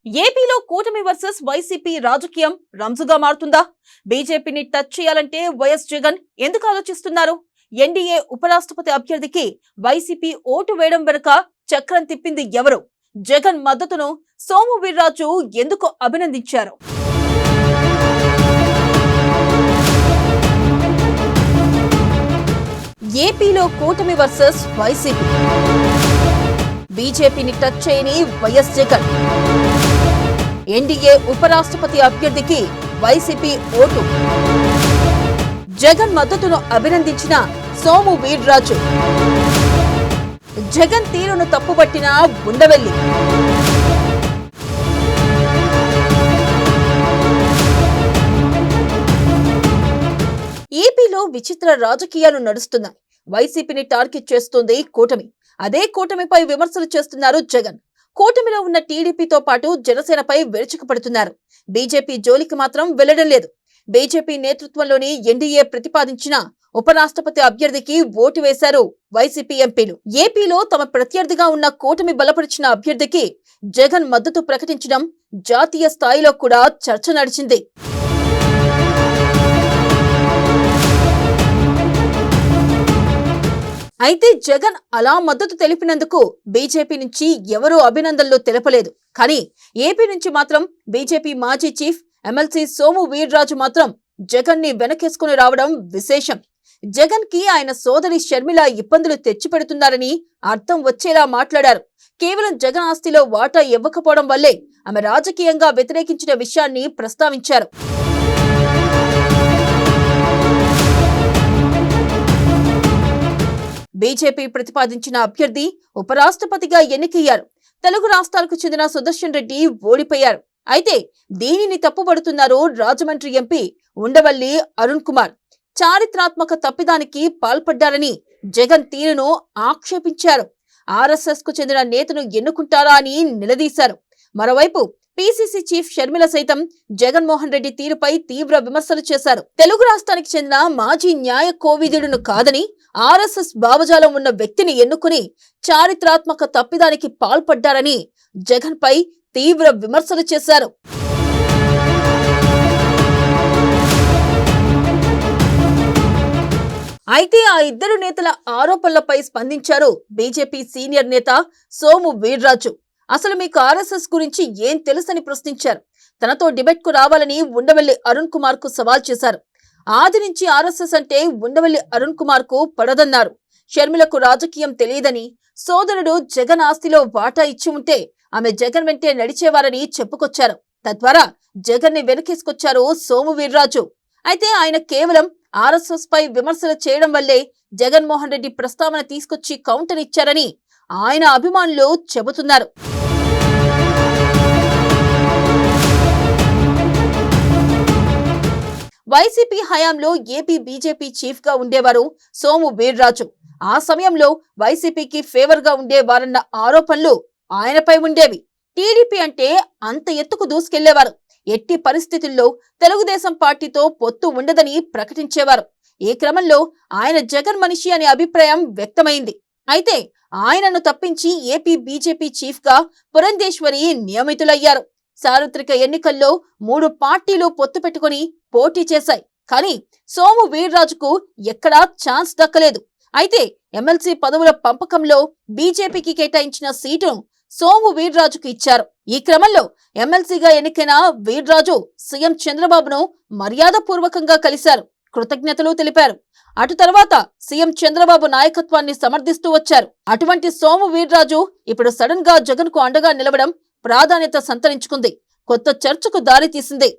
ఏపీలో కూటమి versus YCP రాజకీయం రంజుగా మారుతుందా? బీజేపీని టచ్ చేయాలంటే వైఎస్ జగన్ ఎందుకు ఆలోచిస్తున్నారు? ఎన్డీఏ ఉపరాష్ట్రపతి అభ్యర్థికి వైసీపీ ఓటు వేయడం వెనుక చక్రం తిప్పింది ఎవరు? జగన్ మద్దతును సోము వీర్రాజు ఎందుకు అభినందించారు? ఏపీలో కూటమి వర్సెస్ వైసీపీ. బీజేపీని టచ్ చేయని వైఎస్ జగన్. ఎన్డీఏ ఉపరాష్ట్రపతి అభ్యర్థికి వైసీపీ ఓటు. జగన్ మద్దతును అభినందించిన సోము వీర్రాజు. జగన్ తీరును తప్పుపట్టిన ఉండవెల్లి. ఏపీలో విచిత్ర రాజకీయాలు నడుస్తున్నాయి. వైసీపీని టార్గెట్ చేస్తోంది కూటమి. అదే కూటమిపై విమర్శలు చేస్తున్నారు జగన్. కూటమిలో ఉన్న టీడీపీతో పాటు జనసేనపై విరుచుకుపడుతున్నారు. బీజేపీ జోలికి మాత్రం వెళ్లడం లేదు. బీజేపీ నేతృత్వంలోని ఎన్డీఏ ప్రతిపాదించిన ఉపరాష్ట్రపతి అభ్యర్థికి ఓటు వేశారు వైసీపీ ఎంపీలు. ఏపీలో తమ ప్రత్యర్థిగా ఉన్న కూటమి బలపరిచిన అభ్యర్థికి జగన్ మద్దతు ప్రకటించడం జాతీయ స్థాయిలో కూడా చర్చ నడిచింది. అయితే జగన్ అలా మద్దతు తెలిపినందుకు బీజేపీ నుంచి ఎవరూ అభినందనలు తెలపలేదు. కానీ ఏపీ నుంచి మాత్రం బీజేపీ మాజీ చీఫ్ ఎమ్మెల్సీ సోము వీర్రాజు మాత్రం జగన్ ని వెనకేసుకుని రావడం విశేషం. జగన్ కి ఆయన సోదరి షర్మిల ఇబ్బందులు తెచ్చిపెడుతున్నారని అర్థం వచ్చేలా మాట్లాడారు. కేవలం జగన్ ఆస్తిలో వాటా ఇవ్వకపోవడం వల్లే ఆమె రాజకీయంగా వ్యతిరేకించిన విషయాన్ని ప్రస్తావించారు. బీజేపీ ప్రతిపాదించిన అభ్యర్థి ఉపరాష్ట్రపతిగా ఎన్నికయ్యారు. తెలుగు రాష్ట్రాలకు చెందిన సుదర్శన్ రెడ్డి ఓడిపోయారు. అయితే దీనిని తప్పుపడుతున్నారు రాజమండ్రి ఎంపీ ఉండవల్లి అరుణ్ కుమార్. చారిత్రాత్మక తప్పిదానికి పాల్పడ్డారని జగన్ తీరును ఆక్షేపించారు. ఆర్ఎస్ఎస్ కు చెందిన నేతను ఎన్నుకుంటారా అని నిలదీశారు. మరోవైపు పీసీసీ చీఫ్ షర్మిల సైతం జగన్మోహన్ రెడ్డి తీరుపై తీవ్ర విమర్శలు చేశారు. తెలుగు రాష్ట్రానికి చెందిన మాజీ న్యాయ కోవిదుడును కాదని ఆర్ఎస్ఎస్ భావజాలం ఉన్న వ్యక్తిని ఎన్నుకుని చారిత్రాత్మక తప్పిదానికి పాల్పడ్డారని జగన్ పై తీవ్ర విమర్శలు చేశారు. అయితే ఆ ఇద్దరు నేతల ఆరోపణలపై స్పందించారు బీజేపీ సీనియర్ నేత సోము వీర్రాజు. అసలు మీకు ఆర్ఎస్ఎస్ గురించి ఏం తెలుసని ప్రశ్నించారు. తనతో డిబేట్ కు రావాలని ఉండవల్లి అరుణ్ కుమార్ కు సవాల్ చేశారు. ఆది నుంచి ఆర్ఎస్ఎస్ అంటే ఉండవల్లి అరుణ్ కుమార్ కు పడదన్నారు. షర్మిలకు రాజకీయం తెలియదని, సోదరుడు జగన్ ఆస్తిలో వాటా ఇచ్చి ఉంటే ఆమె జగన్ వెంటే నడిచేవారని చెప్పుకొచ్చారు. తద్వారా జగన్ ని వెనకేసుకొచ్చారు సోము వీర్రాజు. అయితే ఆయన కేవలం ఆర్ఎస్ఎస్ పై విమర్శలు చేయడం వల్లే జగన్మోహన్ రెడ్డి ప్రస్తావన తీసుకొచ్చి కౌంటర్ ఇచ్చారని ఆయన అభిమానులు చెబుతున్నారు. వైసీపీ హయాంలో ఏపీ బీజేపీ చీఫ్ గా ఉండేవారు సోము వీర్రాజు. ఆ సమయంలో వైసీపీకి ఫేవర్ గా ఉండేవారన్న ఆరోపణలు ఆయనపై ఉండేవి. టీడీపీ అంటే అంత ఎత్తుకు దూసుకెళ్లేవారు. ఎట్టి పరిస్థితుల్లో తెలుగుదేశం పార్టీతో పొత్తు ఉండదని ప్రకటించేవారు. ఈ క్రమంలో ఆయన జగన్ మనిషి అనే అభిప్రాయం వ్యక్తమైంది. అయితే ఆయనను తప్పించి ఏపీ బీజేపీ చీఫ్ గా పురంధేశ్వరి నియమితులయ్యారు. సార్వత్రిక ఎన్నికల్లో 3 పార్టీలు పొత్తు పెట్టుకుని పోటీ చేశాయి. కానీ సోము వీర్రాజుకు ఎక్కడా ఛాన్స్ దక్కలేదు. అయితే ఎమ్మెల్సీ పదవుల పంపకంలో బీజేపీకి కేటాయించిన సీటును సోము వీర్రాజుకు ఇచ్చారు. ఈ క్రమంలో ఎమ్మెల్సీగా ఎన్నికైన వీర్రాజు సీఎం చంద్రబాబును మర్యాదపూర్వకంగా కలిశారు. కృతజ్ఞతలు తెలిపారు. అటు తర్వాత సీఎం చంద్రబాబు నాయకత్వాన్ని సమర్థిస్తూ వచ్చారు. అటువంటి సోము వీర్రాజు ఇప్పుడు సడన్ గా జగన్ కు అండగా నిలవడం ప్రాధాన్యత సంతరించుకుంది. కొత్త చర్చకు దారి తీసింది.